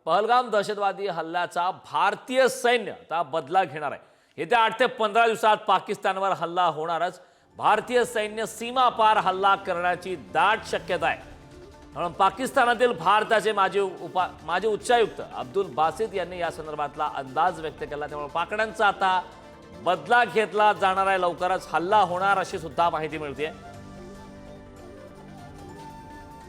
पहलगाम दहशतवादी हल्ल्याचा भारतीय सैन्य आता बदला घेणार आहे। येत्या 8 ते 15 दिवसात पाकिस्तानवर हल्ला होणारच। भारतीय सैन्य सीमा पार हल्ला करण्याची दाट शक्यता आहे। म्हणून पाकिस्तानातील भारताचे माजी उच्चायुक्त अब्दुल बासित यांनी या संदर्भातला अंदाज व्यक्त केला। त्यामुळे पाकड्यांचा आता बदला घेतला जाणार आहे। लवकरच हल्ला होणार अशी सुद्धा माहिती मिळते।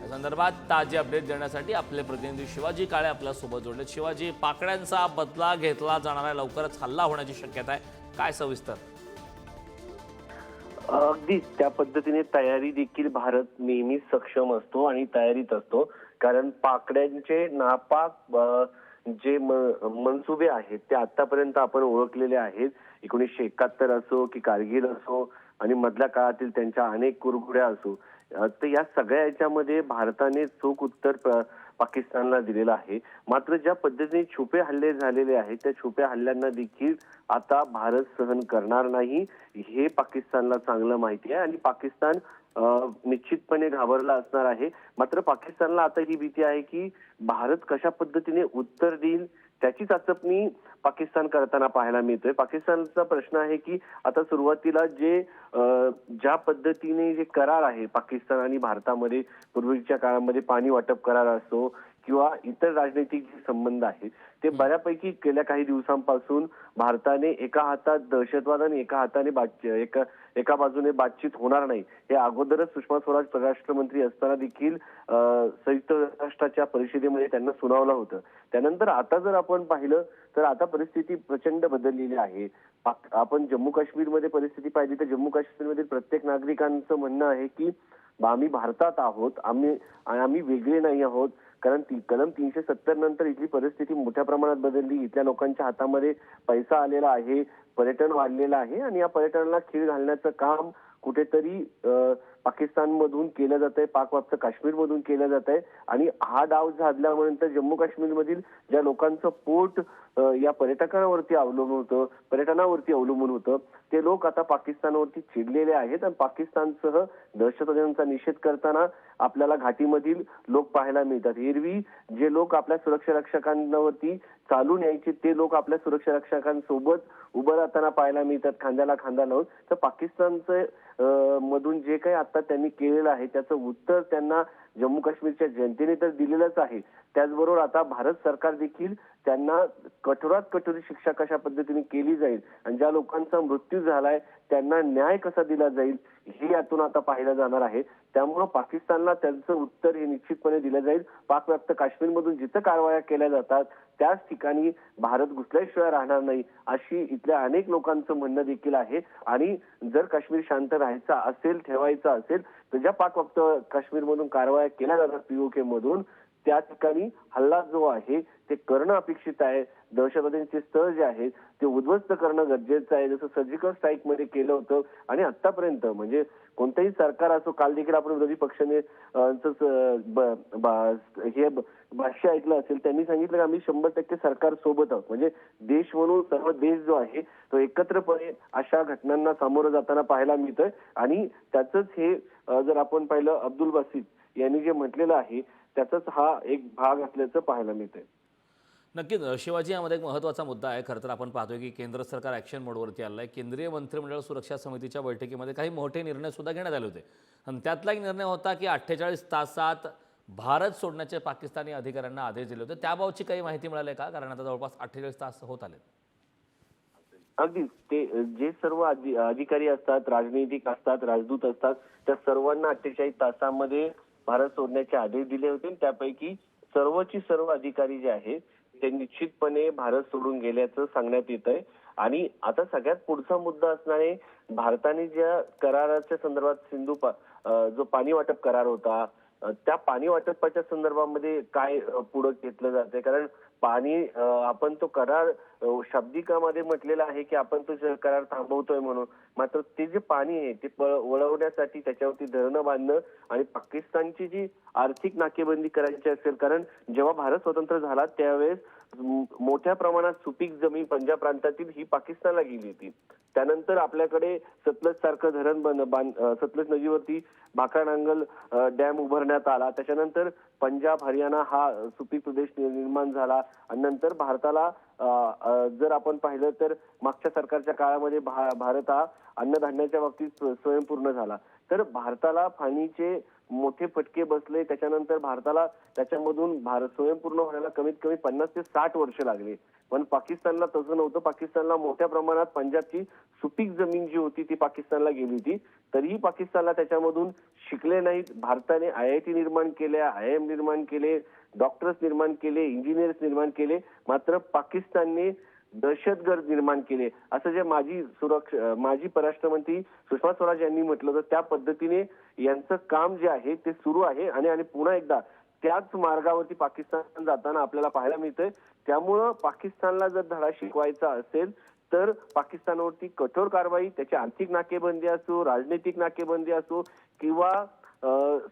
या संदर्भात ताजी अपडेट देण्यासाठी आपले प्रतिनिधी शिवाजी काळे आपल्या सोबत जोडले। शिवाजी, पाकड्यांचा बदला घेतला जाणार आहे, लवकरच हल्ला होण्याची शक्यता आहे, काय सविस्तर? अगदी त्या पद्धतीने तयारी देखील भारत नेहमीच सक्षम असतो आणि तयारीत असतो। कारण पाकड्यांचे नापाक जे मनसुबे आहेत ते आतापर्यंत आपण ओळखलेले आहेत। 1971 असो की कारगिल असो आणि मधल्या काळातील त्यांच्या अनेक कुरघोड्या असो, तर या सगळ्या याच्यामध्ये भारताने चोख उत्तर पाकिस्तानला दिलेलं आहे। मात्र ज्या पद्धतीने छुपे हल्ले झालेले आहेत त्या छुप्या हल्ल्यांना देखील आता भारत सहन करणार नाही, हे पाकिस्तानला चांगलं माहिती आहे आणि पाकिस्तान निश्चितपणे घाबरला असणार आहे। मात्र पाकिस्तानला आता ही भीती आहे की भारत कशा पद्धतीने उत्तर देईल त्याची चाचपणी पाकिस्तान करताना पाहायला मिळतोय। पाकिस्तानचा प्रश्न आहे की आता सुरुवातीला ज्या पद्धतीने जे करार आहे पाकिस्तान आणि भारतामध्ये, पूर्वीच्या काळामध्ये पाणी वाटप करार असो किंवा इतर राजनैतिक संबंध आहेत, ते बऱ्यापैकी गेल्या काही दिवसांपासून भारताने एका हातात दहशतवाद आणि एका हाताने एका बाजूने बातचीत होणार नाही हे अगोदरच सुषमा स्वराज परराष्ट्र मंत्री असताना देखील संयुक्त राष्ट्राच्या परिषदेमध्ये त्यांना सुनावलं होतं। त्यानंतर आता जर आपण पाहिलं तर आता परिस्थिती प्रचंड बदललेली आहे। आपण जम्मू काश्मीरमध्ये परिस्थिती पाहिली तर जम्मू काश्मीरमधील प्रत्येक नागरिकांचं म्हणणं आहे की आम्ही भारतात आहोत, आम्ही वेगळे नाही आहोत। कारण कलम 370 नंतर इथली परिस्थिती मोठ्या प्रमाणात बदलली। इथल्या लोकांच्या हातामध्ये पैसा आलेला आहे, पर्यटन वाढलेलं आहे आणि या पर्यटनाला खीळ घालण्याचं काम कुठेतरी पाकिस्तानमधून केलं जात आहे, पाकव्याप्त काश्मीरमधून केलं जात आहे आणि हा डाव झाल्यानंतर जम्मू काश्मीरमधील ज्या लोकांचं पोट या पर्यटनावरती अवलंबून होतं ते लोक आता पाकिस्तानवरती चिडलेले आहेत आणि पाकिस्तानसह दहशतवाद्यांचा निषेध करताना आपल्याला घाटीमधील लोक पाहायला मिळतात। एरवी जे लोक आपल्या सुरक्षा रक्षकांवरती चालून यायचे ते लोक आपल्या सुरक्षा रक्षकांसोबत उभं राहताना पाहायला मिळतात, खांद्याला खांदा लावून। तर पाकिस्तानचं मधून जे काही आता त्यांनी केलेलं आहे त्याचं उत्तर त्यांना जम्मू काश्मीरच्या जनतेने तर दिलेलंच आहे। त्याचबरोबर आता भारत सरकार देखील त्यांना कठोरात कठोर शिक्षा कशा पद्धतीने केली जाईल आणि ज्या लोकांचा मृत्यू झालाय त्यांना न्याय कसा दिला जाईल हे यातून आता पाहिलं जाणार आहे। त्यामुळे पाकिस्तानला त्यांचं उत्तर हे निश्चितपणे दिलं जाईल। पाकव्याप्त काश्मीरमधून जिथं कारवाया केल्या जातात त्याच ठिकाणी भारत घुसल्याशिवाय राहणार नाही अशी इथल्या अनेक लोकांचं म्हणणं देखील आहे। आणि जर काश्मीर शांत राहायचा असेल, ठेवायचा असेल तर ज्या पाकव्याप्त काश्मीरमधून कारवाया केल्या जातात पीओके मधून त्या ठिकाणी हल्ला जो आहे ते करणं अपेक्षित आहे। दहशतवाद्यांचे स्थळ जे आहेत ते उद्ध्वस्त करणं गरजेचं आहे, जसं सर्जिकल स्ट्राईक मध्ये केलं होतं। आणि आतापर्यंत म्हणजे कोणतंही सरकार असो, काल देखील आपण विरोधी पक्षाने हे भाष्य ऐकलं असेल, त्यांनी सांगितलं की आम्ही 100% सरकार सोबत आहोत। म्हणजे देश म्हणून सर्व देश जो आहे तो एकत्रपणे अशा घटनांना सामोरं जाताना पाहायला मिळतोय आणि त्याचंच हे जर आपण पाहिलं अब्दुल बासित यांनी जे म्हटलेलं आहे त्याचाच हा एक भाग असल्याचं पाहायला मिळतंय। नक्कीच शिवाजी, यामध्ये एक महत्त्वाचा मुद्दा आहे। खरं तर आपण पाहतोय की केंद्र सरकार ॲक्शन मोडवरती आलं आहे। केंद्रीय मंत्रिमंडळ सुरक्षा समितीच्या बैठकीमध्ये काही मोठे निर्णय सुद्धा घेण्यात आले होते आणि त्यातला एक निर्णय होता की 48 तासात भारत सोडण्याचे पाकिस्तानी अधिकाऱ्यांना आदेश दिले होते। त्याबाबतची काही माहिती मिळाली का? कारण आता जवळपास 48 तास होत आले। अगदी ते जे सर्व अधिकारी असतात, राजनैतिक असतात, राजदूत असतात, त्या सर्वांना 48 तासांमध्ये भारत सोडण्याचे आदेश दिले होते। त्यापैकी सर्वची सर्व अधिकारी जे आहेत ते निश्चितपणे भारत सोडून गेल्याचं सांगण्यात येत आहे। आणि आता सगळ्यात पुढचा मुद्दा असणार आहे भारताने ज्या कराराच्या संदर्भात जो पाणी वाटप करार होता त्या पाणी वाटपाच्या संदर्भामध्ये काय पुढे घेतलं जाते। कारण पाणी आपण तो करार शाब्दिकामध्ये म्हटलेला आहे की आपण तो करार थांबवतोय म्हणून, मात्र ते जे पाणी आहे ते वळवण्यासाठी त्याच्यावरती धरणं बांधणं आणि पाकिस्तानची जी आर्थिक नाकेबंदी करायची असेल, कारण जेव्हा भारत स्वतंत्र झाला त्यावेळेस मोठ्या प्रमाणात सुपीक जमीन पंजाब प्रांतातील ही पाकिस्तानला गेली होती। त्यानंतर आपल्याकडे सतलज सारखं धरण सतलज नदीवरती भाकरा नांगल डॅम उभारण्यात करण्यात आला. त्याच्यानंतर पंजाब हरियाणा हा सुपीक प्रदेश निर्माण झाला आणि नंतर भारताला जर आपण पाहिलं तर मागच्या सरकारच्या काळामध्ये भारत हा अन्नधान्याच्या बाबतीत स्वयंपूर्ण झाला. तर भारताला फाणीचे मोठे फटके बसले. त्याच्यानंतर भारताला त्याच्यामधून भारत स्वयंपूर्ण व्हायला कमीत कमी 50 ते 60 वर्ष लागली. पण पाकिस्तानला तसं नव्हतं. पाकिस्तानला मोठ्या प्रमाणात पंजाबची सुपीक जमीन जी होती ती पाकिस्तानला गेली होती. तरीही पाकिस्तानला त्याच्यामधून शिकले नाहीत. भारताने IIT निर्माण केल्या, IIM निर्माण केले, डॉक्टर्स निर्माण केले, इंजिनियर्स निर्माण केले. मात्र पाकिस्तानने दहशतगर्द निर्माण केले. असं जे माजी परराष्ट्र मंत्री सुषमा स्वराज यांनी म्हटलं होतं त्या पद्धतीने यांचं काम जे आहे ते सुरू आहे आणि पुन्हा एकदा त्याच मार्गावरती पाकिस्तान जाताना आपल्याला पाहायला मिळतंय. त्यामुळं पाकिस्तानला जर धडा शिकवायचा असेल तर पाकिस्तानवरती कठोर कारवाई, त्याची आर्थिक नाकेबंदी असो, राजनैतिक नाकेबंदी असो किंवा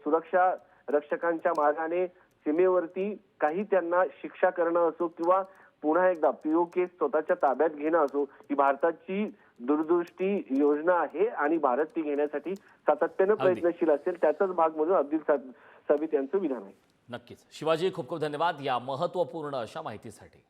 सुरक्षा रक्षकांच्या मार्गाने सीमेवरती काही त्यांना शिक्षा करणं असो किंवा पुन्हा एकदा POK स्वतःच्या ताब्यात घेणं असो, ही भारताची दूरदृष्टी योजना आहे आणि भारत ती घेण्यासाठी सातत्यानं प्रयत्नशील असेल. त्याचाच भाग म्हणून अब्दुल साबित यांचं विधान आहे. नक्कीच शिवाजी, खूप खूप धन्यवाद या महत्त्वपूर्ण अशा माहितीसाठी.